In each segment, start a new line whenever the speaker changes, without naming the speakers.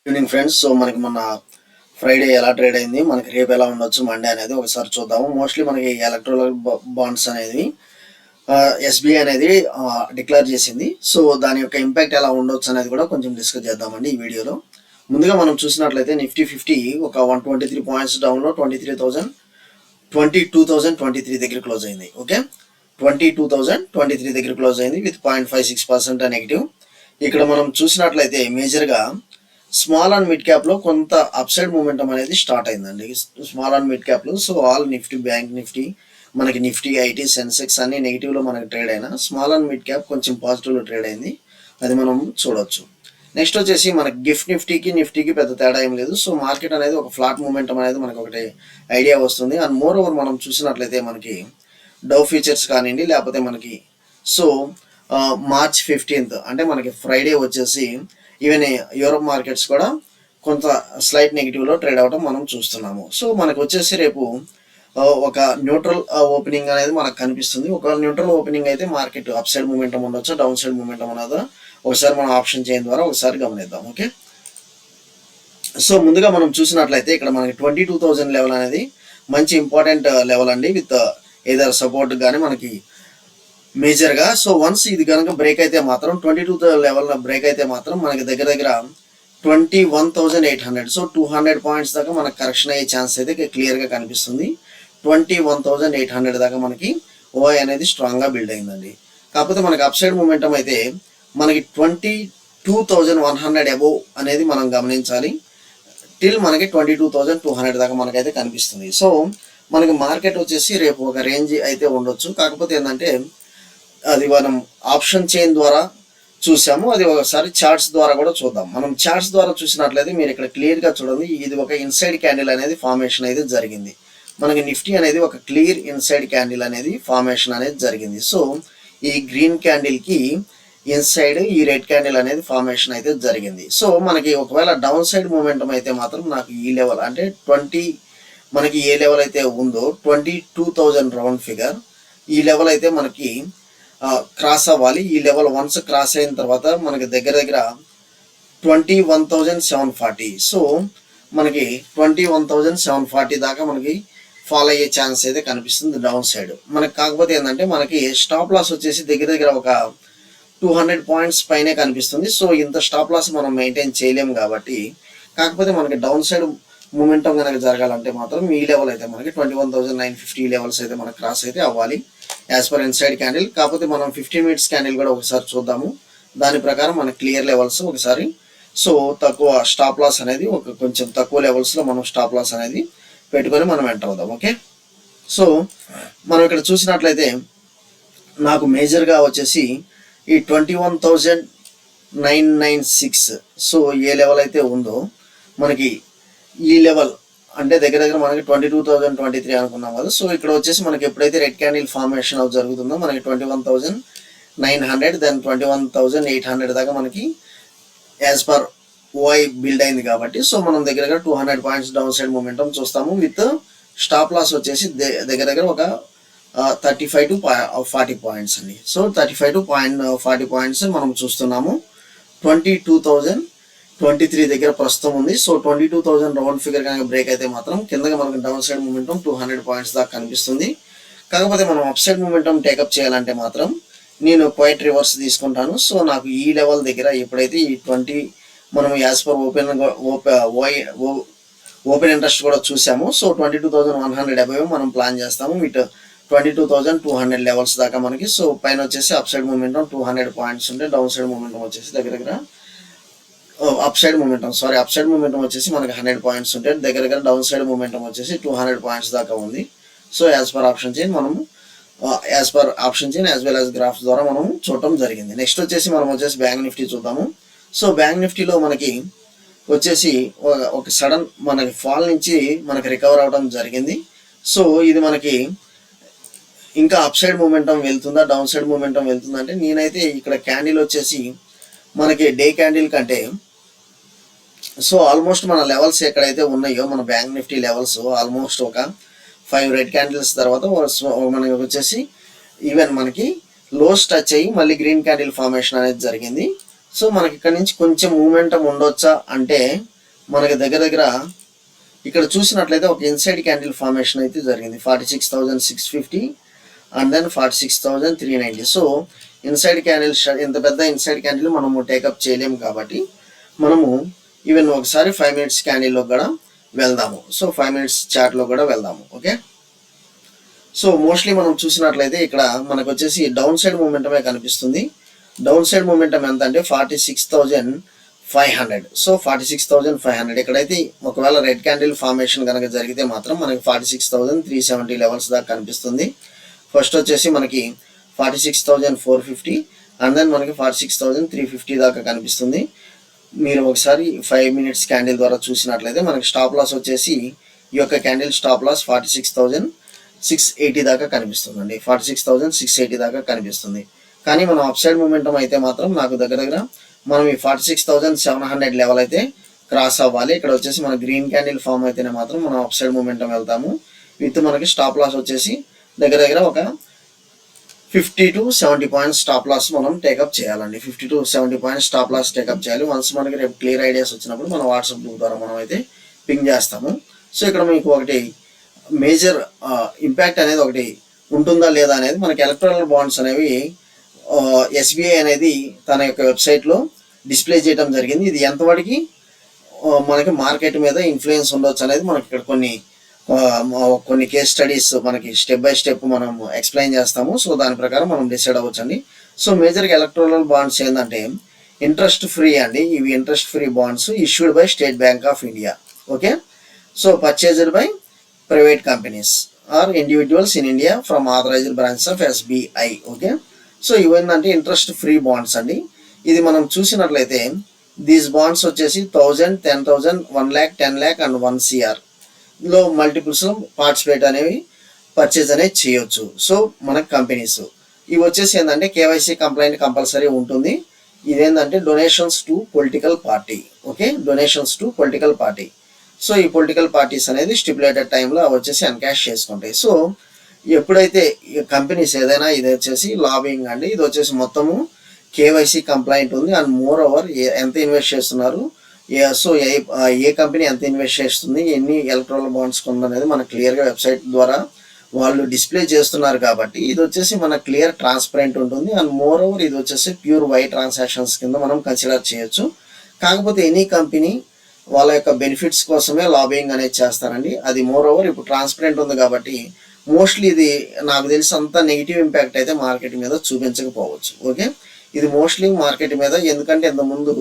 Evening friends. So మనకి మొన్న Friday ఎలా ట్రేడ్ అయింది, మనకి రేపు ఎలా ఉండొచ్చు మండే అనేది ఒకసారి చూద్దాము. మోస్ట్లీ మనకి ఎలక్ట్రల్ బాండ్స్ అనేది ఎస్బీఐ అనేది డిక్లేర్ చేసింది. సో దాని యొక్క ఇంపాక్ట్ ఎలా ఉండొచ్చు అనేది కూడా కొంచెం డిస్కస్ చేద్దామండి ఈ వీడియోలో. ముందుగా మనం చూసినట్లయితే నిఫ్టీ 50 ఒక 123 పాయింట్స్ డౌన్లో 22,023 దగ్గర క్లోజ్ అయింది. ఓకే, 22,023 దగ్గర క్లోజ్ అయింది విత్ 0.56% నెగిటివ్. ఇక్కడ మనం చూసినట్లయితే మేజర్గా స్మాల్ అండ్ మిడ్ క్యాప్లో కొంత అప్సైడ్ మూమెంటం అనేది స్టార్ట్ అయిందండి. స్మాల్ అండ్ మిడ్ క్యాప్లో so all Nifty, bank Nifty, మనకి నిఫ్టీ, ఐటీ, సెన్సెక్స్ అన్ని నెగిటివ్లో మనకి ట్రేడ్ అయినా స్మాల్ అండ్ మిడ్ క్యాప్ కొంచెం పాజిటివ్లో ట్రేడ్ అయింది, అది మనం చూడొచ్చు. నెక్స్ట్ వచ్చేసి మనకి గిఫ్ట్ నిఫ్టీకి పెద్ద తేడా ఏం లేదు. సో మార్కెట్ అనేది ఒక ఫ్లాట్ మూమెంటం అనేది మనకు ఒకటి ఐడియా వస్తుంది. అండ్ మోర్ ఓవర్ మనం చూసినట్లయితే మనకి డౌ ఫ్యూచర్స్ కానివ్వండి, లేకపోతే మనకి సో మార్చ్ 15th అంటే మనకి ఫ్రైడే వచ్చేసి ఈవెన్ యూరోప్ మార్కెట్స్ కూడా కొంత స్లైట్ నెగిటివ్లో ట్రేడ్ అవ్వడం మనం చూస్తున్నాము. సో మనకు వచ్చేసి రేపు ఒక న్యూట్రల్ ఓపెనింగ్ అనేది మనకు కనిపిస్తుంది. ఒకవేళ న్యూట్రల్ ఓపెనింగ్ అయితే మార్కెట్ అప్ సైడ్ మూమెంటం ఉండొచ్చు, డౌన్ సైడ్ మూమెంటం ఉన్నదో ఒకసారి మనం ఆప్షన్ చేయడం ద్వారా ఒకసారి గమనిద్దాం. ఓకే, సో ముందుగా మనం చూసినట్లయితే ఇక్కడ మనకి 22,000 లెవెల్ అనేది మంచి ఇంపార్టెంట్ లెవెల్ అండి, విత్ ఏదర్ సపోర్ట్ కానీ మనకి మేజర్గా. సో వన్స్ ఇది కనుక బ్రేక్ అయితే మాత్రం 22 లెవెల్ బ్రేక్ అయితే మాత్రం మనకి దగ్గర 21,800, సో 200 పాయింట్స్ దాకా మనకు కరెక్షన్ అయ్యే ఛాన్స్ అయితే క్లియర్గా కనిపిస్తుంది. 21,800 దాకా మనకి ఓఐ అనేది స్ట్రాంగ్గా బిల్డ్ అయిందండి. కాకపోతే మనకి అప్ సైడ్ మూమెంటం అయితే మనకి 22,100 అబోవ్ అనేది మనం గమనించాలి. టిల్ మనకి 22,200 దాకా మనకైతే కనిపిస్తుంది. సో మనకి మార్కెట్ వచ్చేసి రేపు ఒక రేంజ్ అయితే ఉండొచ్చు. కాకపోతే ఏంటంటే అది మనం ఆప్షన్ చైన్ ద్వారా చూసాము, అది ఒకసారి చార్ట్స్ ద్వారా కూడా చూద్దాం. మనం చార్ట్స్ ద్వారా చూసినట్లయితే మీరు ఇక్కడ క్లియర్గా చూడండి, ఇది ఒక ఇన్సైడ్ క్యాండిల్ అనేది ఫార్మేషన్ అయితే జరిగింది. మనకి నిఫ్టీ అనేది ఒక క్లియర్ ఇన్సైడ్ క్యాండిల్ అనేది ఫార్మేషన్ అనేది జరిగింది. సో ఈ గ్రీన్ క్యాండిల్కి ఇన్సైడ్ ఈ రెడ్ క్యాండిల్ అనేది ఫార్మేషన్ అయితే జరిగింది. సో మనకి ఒకవేళ డౌన్ సైడ్ మూమెంటం అయితే మాత్రం నాకు ఈ లెవెల్ అంటే మనకి ఏ లెవెల్ అయితే ఉందో 22,000 రౌండ్ ఫిగర్, ఈ లెవెల్ అయితే మనకి క్రాస్ అవ్వాలి. ఈ లెవెల్ వన్స్ క్రాస్ అయిన తర్వాత మనకి దగ్గర 21,740, సో మనకి 21,740 దాకా మనకి ఫాలో అయ్యే ఛాన్స్ అయితే కనిపిస్తుంది డౌన్ సైడ్ మనకి. కాకపోతే ఏంటంటే మనకి స్టాప్ లాస్ వచ్చేసి దగ్గర ఒక 200 పాయింట్స్ పైనే కనిపిస్తుంది. సో ఇంత స్టాప్ లాస్ మనం మెయింటైన్ చేయలేము కాబట్టి, కాకపోతే మనకి డౌన్ సైడ్ మూమెంటం కనుక జరగాలంటే మాత్రం ఈ లెవెల్ అయితే మనకి 21,950 లెవెల్స్ అయితే మనకి క్రాస్ అయితే అవ్వాలి యాజ్ పర్ ఇన్సైడ్ క్యాండిల్. కాకపోతే మనం 15 మినిట్స్ క్యాండిల్ కూడా ఒకసారి చూద్దాము. దాని ప్రకారం మన క్లియర్ లెవెల్స్ ఒకసారి సో తక్కువ స్టాప్ లాస్ అనేది కొంచెం తక్కువ లెవెల్స్లో మనం స్టాప్ లాస్ అనేది పెట్టుకొని మనం ఎంటర్ అవుదాం. ఓకే, సో మనం ఇక్కడ చూసినట్లయితే నాకు మేజర్గా వచ్చేసి ఈ 21,996, సో ఏ లెవెల్ అయితే ఉందో మనకి ఈ లెవెల్ అంటే దగ్గర మనకి 22,023 అనుకున్నాం కదా. సో ఇక్కడ వచ్చేసి మనకి ఎప్పుడైతే రెడ్ క్యాండిల్ ఫార్మేషన్ జరుగుతుందో మనకి 21,900 దెన్ 21,800 దాకా మనకి యాజ్ పర్ ఓఐ బిల్డ్ అయింది కాబట్టి, సో మనం దగ్గర 200 పాయింట్స్ డౌన్ సైడ్ మూమెంటం చూస్తాము. విత్ స్టాప్ లాస్ వచ్చేసి దగ్గర ఒక 35 to 40 పాయింట్స్ అండి. సో 35 to 40 పాయింట్స్ మనం చూస్తున్నాము. 22,023 దగ్గర ప్రస్తుతం ఉంది. సో 22,000 రౌండ్ ఫిగర్ కనుక బ్రేక్ అయితే మాత్రం కిందగా మనకు డౌన్ సైడ్ మూమెంటం 200 పాయింట్స్ దాకా కనిపిస్తుంది. కాకపోతే మనం అప్ సైడ్ మూమెంటం టేకప్ చేయాలంటే మాత్రం నేను క్వైట్ రివర్స్ తీసుకుంటాను. సో నాకు ఈ లెవెల్ దగ్గర ఎప్పుడైతే ఈ మనం యాజ్ పర్ ఓపెన్ ఇంట్రెస్ట్ కూడా చూసాము. సో 22,100 అబవ్ మనం ప్లాన్ చేస్తాము విత్ 22,200 లెవెల్స్ దాకా మనకి. సో పైన వచ్చేసి అప్ సైడ్ మూమెంటం 200 పాయింట్స్ ఉంటే డౌన్ సైడ్ మూమెంటం వచ్చేసి దగ్గర అప్ సైడ్ మూమెంటం వచ్చేసి మనకి 100 పాయింట్స్ ఉంటే దగ్గర డౌన్ సైడ్ మూమెంటం వచ్చేసి 200 పాయింట్స్ దాకా ఉంది. So as per option chain మనము యాజ్ వెల్ యాజ్ గ్రాఫ్స్ ద్వారా మనం చూడటం జరిగింది. నెక్స్ట్ వచ్చేసి మనం బ్యాంక్ నిఫ్టీ చూద్దాము. సో బ్యాంక్ నిఫ్టీలో మనకి వచ్చేసి ఒక సడన్ మనకి ఫాల్ నుంచి మనకి రికవర్ అవడం జరిగింది. సో ఇది మనకి ఇంకా అప్ సైడ్ మూమెంటం వెళ్తుందా డౌన్ సైడ్ మూమెంటం వెళ్తుందా అంటే నేనైతే ఇక్కడ క్యాండిల్ వచ్చేసి మనకి డే క్యాండిల్ కంటే సో ఆల్మోస్ట్ మన లెవెల్స్ ఎక్కడైతే ఉన్నాయో మన బ్యాంక్ నిఫ్టీ లెవెల్స్ ఆల్మోస్ట్ ఒక 5 రెడ్ క్యాండిల్స్ తర్వాత మనకి వచ్చేసి ఈవెన్ మనకి లోస్ టచ్ అయ్యి మళ్ళీ గ్రీన్ క్యాండిల్ ఫార్మేషన్ అనేది జరిగింది. సో మనకి ఇక్కడ నుంచి కొంచెం మూమెంటం ఉండొచ్చా అంటే మనకి దగ్గర దగ్గర ఇక్కడ చూసినట్లయితే ఒక ఇన్సైడ్ క్యాండిల్ ఫార్మేషన్ అయితే జరిగింది 46,650 and then 46,390. So inside candle ఇంత పెద్ద ఇన్సైడ్ క్యాండిల్ మనము టేకప్ చేయలేము కాబట్టి మనము ఈవెన్ ఒకసారి 5 minutes క్యాండిల్లో కూడా వెళ్దాము. సో 5 minutes చార్ట్లో కూడా వెళ్దాము. ఓకే, సో మోస్ట్లీ మనం చూసినట్లయితే ఇక్కడ మనకు వచ్చేసి డౌన్ సైడ్ మూమెంటమే కనిపిస్తుంది. డౌన్ సైడ్ మూమెంటం ఎంత అంటే 46,500. సో 46,500 ఇక్కడైతే ఒకవేళ రెడ్ క్యాండిల్ ఫార్మేషన్ కనుక జరిగితే మాత్రం మనకి 46,370 లెవెల్స్ దాకా కనిపిస్తుంది. ఫస్ట్ వచ్చేసి మనకి 46,450 అండ్ దెన్ మనకి 46,350 దాకా కనిపిస్తుంది. మీరు ఒకసారి 5 minutes క్యాండిల్ ద్వారా చూసినట్లయితే మనకి స్టాప్ లాస్ వచ్చేసి ఈ యొక్క క్యాండిల్ స్టాప్ లాస్ 46,680 దాకా కనిపిస్తుందండి. 46,680 దాకా కనిపిస్తుంది. కానీ మనం అప్ సైడ్ మూమెంటం అయితే మాత్రం నాకు దగ్గర దగ్గర మనం ఈ 46,700 లెవెల్ అయితే క్రాస్ అవ్వాలి. ఇక్కడ వచ్చేసి మన గ్రీన్ క్యాండిల్ ఫామ్ అయితేనే మాత్రం మనం అప్ సైడ్ మూమెంటం వెళ్తాము. విత్ మనకి స్టాప్ లాస్ వచ్చేసి దగ్గర దగ్గర ఒక 50 to 70 పాయింట్స్ స్టాప్ లాస్ మనం టేకప్ చేయాలండి. 50 to 70 points stop loss take up చేయాలి. వన్స్ మనకి రేపు క్లియర్ ఐడియాస్ వచ్చినప్పుడు మన వాట్సాప్ గ్రూప్ ద్వారా మనం అయితే పింగ్ చేస్తాము. సో ఇక్కడ మీకు ఒకటి మేజర్ ఇంపాక్ట్ అనేది ఒకటి ఉంటుందా లేదా అనేది మనకి ఎలక్ట్రల్ బాండ్స్ అనేవి ఎస్బీఐ అనేది తన యొక్క వెబ్సైట్లో డిస్ప్లే చేయడం జరిగింది. ఇది ఎంతవరకు మనకి మార్కెట్ మీద ఇన్ఫ్లుయెన్స్ ఉండొచ్చు అనేది మనకి ఇక్కడ కొన్ని కేస్ స్టడీస్ మనకి స్టెప్ బై స్టెప్ మనం ఎక్స్ప్లెయిన్ చేస్తాము. సో దాని ప్రకారం మనం డిసైడ్ అవ్వచ్చండి. సో మేజర్గా ఎలక్ట్రల్ బాండ్స్ ఏంటంటే ఇంట్రెస్ట్ ఫ్రీ అండి. ఇవి interest free bonds issued by state bank of India. Okay, so purchased by private companies or individuals in India from authorised branch of SBI. Okay, so ఇవేంటంటే interest free bonds అండి. ఇది మనం చూసినట్లయితే these bonds వచ్చేసి 1,000, 10,000, 1 lakh, 10 lakh and 1 CR లో multiples participate అనేవి purchase అనేది చేయొచ్చు. సో మనకు కంపెనీస్ ఇవి వచ్చేసి ఏంటంటే కేవైసీ కంప్లైంట్ కంపల్సరీ ఉంటుంది. ఇదేంటంటే donations to political party. Okay, donations to political party. So ఈ పొలిటికల్ పార్టీస్ అనేది స్టిపులేటెడ్ టైంలో వచ్చేసి అన్కాష్ చేసుకుంటాయి. సో ఎప్పుడైతే కంపెనీస్ ఏదైనా ఇది వచ్చేసి లాబింగ్ అండి. ఇది వచ్చేసి మొత్తము కేవైసీ కంప్లైంట్ ఉంది అండ్ మోర్ ఓవర్ ఎంత ఇన్వెస్ట్ చేస్తున్నారు, సో ఏ కంపెనీ ఎంత ఇన్వెస్ట్ చేస్తుంది, ఎన్ని ఎలక్ట్రల్ బాండ్స్ కొందనేది మనకు క్లియర్గా వెబ్సైట్ ద్వారా వాళ్ళు డిస్ప్లే చేస్తున్నారు. కాబట్టి ఇది వచ్చేసి మన క్లియర్ ట్రాన్స్పరెంట్ ఉంటుంది అండ్ మోర్ ఓవర్ ఇది వచ్చేసి ప్యూర్ వై ట్రాన్సాక్షన్స్ కింద మనం కన్సిడర్ చేయొచ్చు. కాకపోతే ఎనీ కంపెనీ వాళ్ళ యొక్క బెనిఫిట్స్ కోసమే లాబింగ్ అనేది చేస్తారండి. అది మోర్ ఓవర్ ఇప్పుడు ట్రాన్స్పరెంట్ ఉంది కాబట్టి మోస్ట్లీ ఇది నాకు తెలిసి అంత నెగిటివ్ ఇంపాక్ట్ అయితే మార్కెట్ మీద చూపించకపోవచ్చు. ఓకే, ఇది మోస్ట్లీ మార్కెట్ మీద ఎందుకంటే ఇంతకుముందు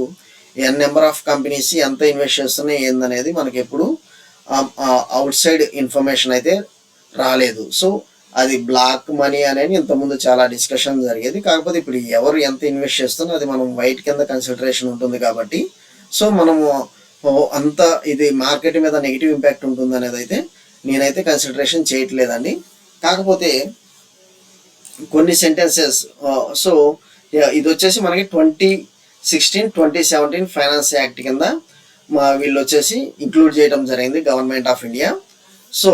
నెంబర్ ఆఫ్ కంపెనీస్ ఎంత ఇన్వెస్ట్ చేస్తున్నాయి ఏందనేది మనకి ఎప్పుడు అవుట్ సైడ్ ఇన్ఫర్మేషన్ అయితే రాలేదు. సో అది బ్లాక్ మనీ అనేది ఇంతకుముందు చాలా డిస్కషన్ జరిగేది. కాకపోతే ఇప్పుడు ఎవరు ఎంత ఇన్వెస్ట్ చేస్తున్నా అది మనం వైట్ కింద కన్సిడరేషన్ ఉంటుంది కాబట్టి సో మనము అంత ఇది మార్కెట్ మీద నెగిటివ్ ఇంపాక్ట్ ఉంటుంది అనేది అయితే నేనైతే కన్సిడరేషన్ చేయట్లేదండి. కాకపోతే కొన్ని సెంటెన్సెస్ సో ఇది వచ్చేసి మనకి 2016, 2017 ఫైనాన్స్ యాక్ట్ కింద వీళ్ళు వచ్చేసి ఇంక్లూడ్ చేయడం జరిగింది గవర్నమెంట్ ఆఫ్ ఇండియా. సో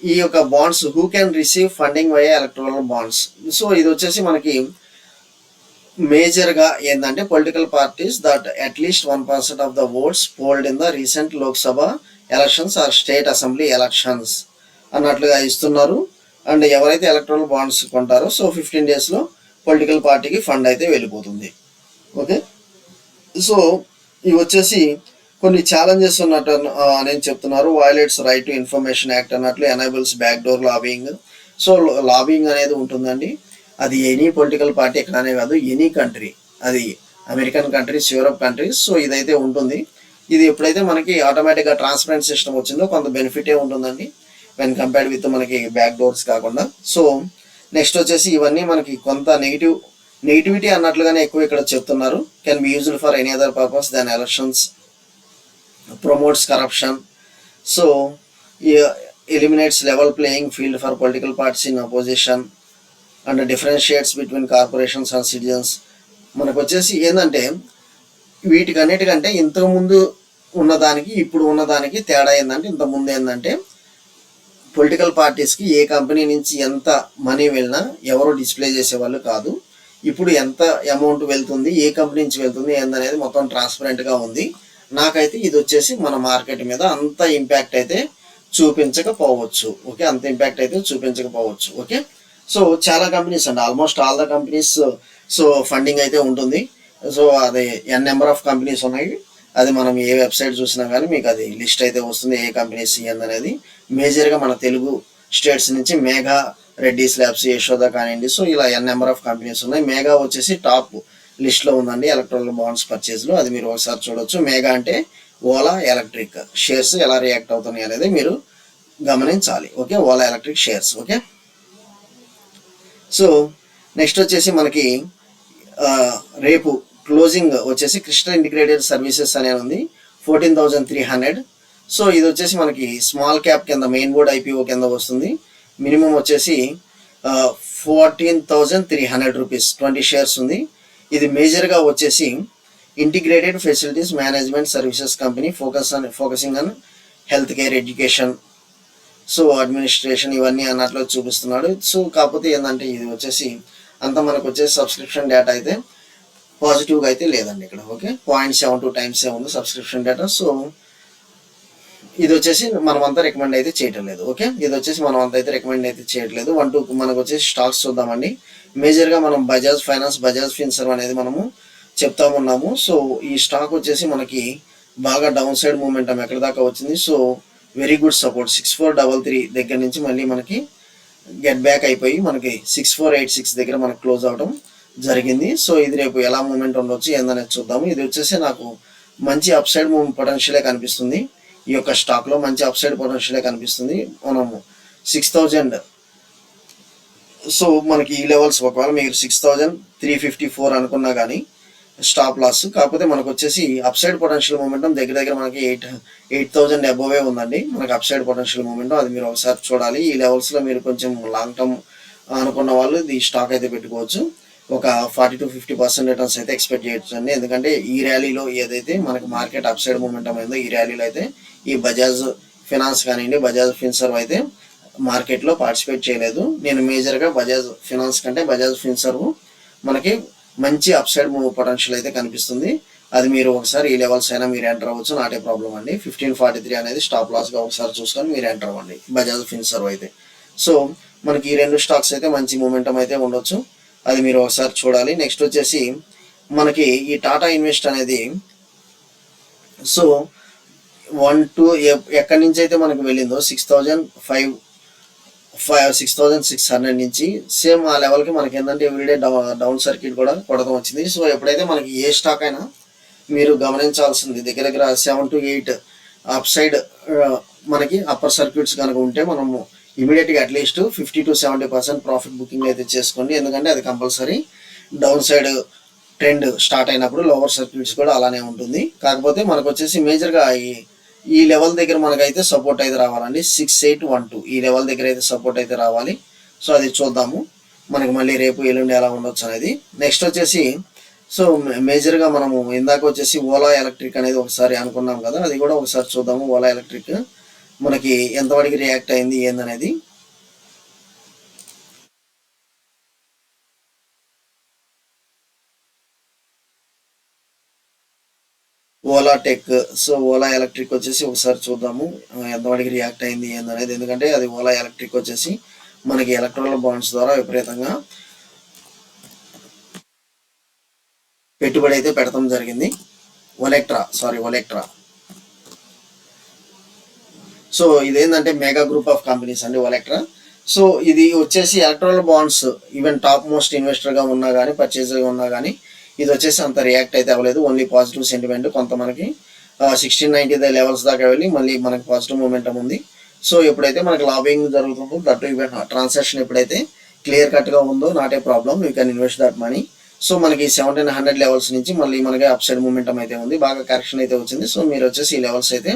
ఈ యొక్క bonds who can receive funding via electoral bonds. So ఇది వచ్చేసి మనకి మేజర్గా ఏంటంటే political parties that at least 1% of the votes polled in the recent Lok Sabha elections or state assembly elections అన్నట్లుగా ఇస్తున్నారు. అండ్ ఎవరైతే ఎలక్ట్రల్ బాండ్స్ కొంటారో సో 15 daysలో పొలిటికల్ పార్టీకి ఫండ్ అయితే వెళ్ళిపోతుంది. ఓకే, సో ఇవి వచ్చేసి కొన్ని ఛాలెంజెస్ ఉన్నట్టు అనేది చెప్తున్నారు. Violates right to information act అన్నట్లు, enables back door lobbying. So lobbying అనేది ఉంటుందండి. అది ఎనీ పొలిటికల్ పార్టీ ఎక్కడనే కాదు, ఎనీ కంట్రీ, అది American countries, Europe countries. So ఇదైతే ఉంటుంది. ఇది ఎప్పుడైతే మనకి ఆటోమేటిక్గా ట్రాన్స్పరెంట్ సిస్టమ్ వచ్చిందో కొంత బెనిఫిటే ఉంటుందండి వెన్ కంపేర్డ్ విత్ మనకి బ్యాక్ డోర్స్ కాకుండా. సో నెక్స్ట్ వచ్చేసి ఇవన్నీ మనకి కొంత నెగిటివిటీ అన్నట్లుగానే ఎక్కువ ఇక్కడ చెప్తున్నారు. Can be used for any other purpose then elections, promotes corruption, so eliminates level playing field for political parties in opposition and differentiates between corporations and citizens. మనకు వచ్చేసి ఏంటంటే వీటికన్నిటికంటే ఇంతకుముందు ఉన్నదానికి ఇప్పుడు ఉన్నదానికి తేడా ఏంటంటే ఇంతకుముందు ఏంటంటే పొలిటికల్ పార్టీస్కి ఏ కంపెనీ నుంచి ఎంత మనీ వెళ్ళినా ఎవరు డిస్ప్లే చేసేవాళ్ళు కాదు. ఇప్పుడు ఎంత అమౌంట్ వెళ్తుంది, ఏ కంపెనీ నుంచి వెళ్తుంది ఏందనేది మొత్తం ట్రాన్స్పరెంట్గా ఉంది. నాకైతే ఇది వచ్చేసి మన మార్కెట్ మీద అంత ఇంపాక్ట్ అయితే చూపించకపోవచ్చు. ఓకే, అంత ఇంపాక్ట్ అయితే చూపించకపోవచ్చు. ఓకే, సో చాలా కంపెనీస్ అండి, almost all the companies so funding అయితే ఉంటుంది. సో అది నెంబర్ ఆఫ్ కంపెనీస్ ఉన్నాయి. అది మనం ఏ వెబ్సైట్ చూసినా కానీ మీకు అది లిస్ట్ అయితే వస్తుంది, ఏ కంపెనీస్ ఏందనేది. మేజర్గా మన తెలుగు స్టేట్స్ నుంచి మేఘా, రెడ్డీస్ ల్యాబ్స్, యశోద కానివ్వండి, సో ఇలా నెంబర్ ఆఫ్ కంపెనీస్ ఉన్నాయి. మేఘా వచ్చేసి టాప్ లిస్ట్లో ఉందండి ఎలక్ట్రల్ బాండ్స్ పర్చేజ్లో, అది మీరు ఒకసారి చూడొచ్చు. మేఘా అంటే ఓలా ఎలక్ట్రిక్ షేర్స్ ఎలా రియాక్ట్ అవుతున్నాయి అనేది మీరు గమనించాలి. Okay, Ola electric shares. Okay, so next వచ్చేసి మనకి రేపు క్లోజింగ్ వచ్చేసి క్రిస్టల్ ఇంటిగ్రేటెడ్ సర్వీసెస్ అనే ఉంది 14,300. సో ఇది వచ్చేసి మనకి స్మాల్ క్యాప్ కింద మెయిన్ బోర్డ్ ఐపీఓ కింద వస్తుంది. మినిమం వచ్చేసి 14,300 రూపీస్ 20 షేర్స్ ఉంది. ఇది మేజర్గా వచ్చేసి integrated facilities management services company, focusing on health care, education, so administration ఇవన్నీ అన్నట్లు చూపిస్తున్నాడు. సో కాకపోతే ఏంటంటే ఇది వచ్చేసి అంత మనకు వచ్చేసి సబ్స్క్రిప్షన్ డేటా అయితే పాజిటివ్గా అయితే లేదండి ఇక్కడ. ఓకే, 0.72 టైమ్స్ ఉంది సబ్స్క్రిప్షన్ డేటా. సో ఇది వచ్చేసి మనం అంతా రికమెండ్ అయితే చేయటం లేదు. ఓకే, ఇది వచ్చేసి మనం అంత అయితే రికమెండ్ అయితే చేయట్లేదు. 1-2 మనకు వచ్చేసి స్టాక్స్ చూద్దామండి. మేజర్గా మనం బజాజ్ ఫైనాన్స్, బజాజ్ ఫిన్సర్వ్ అనేది మనము చెప్తా ఉన్నాము. సో ఈ స్టాక్ వచ్చేసి మనకి బాగా డౌన్ సైడ్ మూమెంటం ఎక్కడి దాకా వచ్చింది. సో వెరీ గుడ్ సపోర్ట్ 6433 దగ్గర నుంచి మళ్ళీ మనకి గెట్ బ్యాక్ అయిపోయి మనకి 6486 దగ్గర మనకి క్లోజ్ అవడం జరిగింది. సో ఇది రేపు ఎలా మూమెంట్ ఉండొచ్చు ఏందనేది చూద్దాము. ఇది వచ్చేసి నాకు మంచి అప్ సైడ్ పొటెన్షియలే కనిపిస్తుంది. ఈ యొక్క స్టాక్లో మంచి అప్ సైడ్ పొటెన్షియలే కనిపిస్తుంది. మనము 6000, సో మనకి ఈ లెవెల్స్ ఒకవేళ మీరు 6354 అనుకున్నా కానీ స్టాప్ లాస్. కాకపోతే మనకు వచ్చేసి అప్ సైడ్ పొటెన్షియల్ మూమెంటం దగ్గర దగ్గర మనకి 8,000 అబోవే ఉందండి మనకి అప్ సైడ్ పొటెన్షియల్ మూమెంటం. అది మీరు ఒకసారి చూడాలి. ఈ లెవెల్స్లో మీరు కొంచెం లాంగ్ టర్మ్ అనుకున్న వాళ్ళు ఈ స్టాక్ అయితే పెట్టుకోవచ్చు. ఒక 40-50% రిటర్న్స్ అయితే ఎక్స్పెక్ట్ చేయొచ్చు అండి. ఎందుకంటే ఈ ర్యాలీలో ఏదైతే మనకి మార్కెట్ అప్ సైడ్ మూమెంటం అయిందో ఈ ర్యాలీలో అయితే ఈ బజాజ్ ఫినాన్స్ కానివ్వండి, బజాజ్ ఫిన్సర్వ్ అయితే మార్కెట్లో పార్టిసిపేట్ చేయలేదు. నేను మేజర్గా బజాజ్ ఫినాన్స్ కంటే బజాజ్ ఫిన్సర్వ్ మనకి మంచి అప్ సైడ్ మూవ్ పొటెన్షియల్ అయితే కనిపిస్తుంది. అది మీరు ఒకసారి ఈ లెవెల్స్ అయినా మీరు ఎంటర్ అవ్వచ్చు, నాటే ప్రాబ్లం అండి. 1543 అనేది స్టాప్ లాస్గా ఒకసారి చూసుకొని మీరు ఎంటర్ అవ్వండి బజాజ్ ఫిన్సర్వ్ అయితే. సో మనకి ఈ రెండు స్టాక్స్ అయితే మంచి మూమెంటం అయితే ఉండొచ్చు, అది మీరు ఒకసారి చూడాలి. నెక్స్ట్ వచ్చేసి మనకి ఈ టాటా ఇన్వెస్ట్ అనేది సో 1-2 ఎక్కడి నుంచి అయితే మనకు వెళ్ళిందో 6,600 నుంచి సేమ్ ఆ లెవెల్కి మనకి ఏంటంటే ఎవ్రీడే డౌన్ సర్క్యూట్ కూడా కొడతాం వచ్చింది. సో ఎప్పుడైతే మనకి ఏ స్టాక్ అయినా మీరు గమనించాల్సింది దగ్గర దగ్గర 7-8 అప్ సైడ్ మనకి అప్పర్ సర్క్యూట్స్ కనుక ఉంటే మనము ఇమీడియట్గా అట్లీస్ట్ 50-70% ప్రాఫిట్ బుకింగ్ అయితే చేసుకోండి. ఎందుకంటే అది compulsory down side trend start అయినప్పుడు లోవర్ సర్క్యూట్స్ కూడా అలానే ఉంటుంది. కాకపోతే మనకు వచ్చేసి మేజర్గా ఈ లెవెల్ దగ్గర మనకైతే సపోర్ట్ అయితే రావాలండి. 6812 ఈ లెవెల్ దగ్గర అయితే సపోర్ట్ అయితే రావాలి. సో అది చూద్దాము మనకి మళ్ళీ రేపు ఎల్లుండి ఎలా ఉండొచ్చు అనేది. నెక్స్ట్ వచ్చేసి సో మేజర్గా మనము ఇందాక వచ్చేసి ఓలా ఎలక్ట్రిక్ అనేది ఒకసారి అనుకున్నాం కదా, అది కూడా ఒకసారి చూద్దాము. ఓలా ఎలక్ట్రిక్ మనకి ఎంతవరకు రియాక్ట్ అయింది ఏందనేది. Ola tech, so Ola electric వచ్చేసి ఒకసారి చూద్దాము ఎంతవరకు రియాక్ట్ అయింది ఏందనేది. ఎందుకంటే అది ఓలా ఎలక్ట్రిక్ వచ్చేసి మనకి ఎలక్ట్రల్ బాండ్స్ ద్వారా విపరీతంగా పెట్టుబడి అయితే పెడతాం జరిగింది. ఒలెక్ట్రా. సో ఇదేంటంటే మెగా గ్రూప్ ఆఫ్ కంపెనీస్ అండి ఒలెక్ట్రా. సో ఇది వచ్చేసి electoral bonds even top most ఇన్వెస్టర్గా ఉన్నా కానీ పర్చేజర్గా ఉన్నా కానీ ఇది వచ్చేసి అంత రియాక్ట్ అయితే అవ్వలేదు. Only positive sentiment. కొంత మనకి 1690 లెవెల్స్ దాకా వెళ్ళి మళ్ళీ మనకి పాజిటివ్ మూమెంటం ఉంది. సో ఎప్పుడైతే మనకి లాబింగ్ జరుగుతుందో దట్ ఈవెన్ ట్రాన్సాక్షన్ ఎప్పుడైతే క్లియర్ కట్గా ఉందో not a problem, you can invest that money. So మనకి 1700 లెవెల్స్ నుంచి మళ్ళీ మనకి అప్ సైడ్ మూమెంటం అయితే ఉంది, బాగా కరెక్షన్ అయితే వచ్చింది. సో మీరు వచ్చేసి ఈ లెవెల్స్ అయితే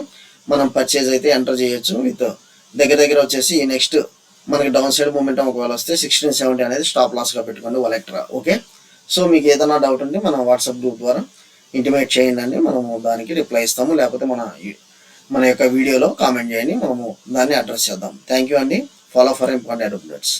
మనం పర్చేజ్ అయితే ఎంటర్ చేయొచ్చు. విత్ దగ్గర దగ్గర వచ్చేసి నెక్స్ట్ మనకి డౌన్ సైడ్ మూమెంటం ఒకవేళ వస్తే 1670 అనేది స్టాప్ లాస్గా పెట్టుకోండి ఒలెక్ట్రా. ఓకే, సో మీకు ఏదైనా డౌట్ ఉంటే మన వాట్సాప్ గ్రూప్ ద్వారా ఇంటిమేట్ చేయండి, మనము దానికి రిప్లై ఇస్తాము. లేకపోతే మన యొక్క వీడియోలో కామెంట్ చేయండి, మనము దాన్ని అడ్రస్ చేద్దాం. థ్యాంక్ యూ అండి. Follow for important updates.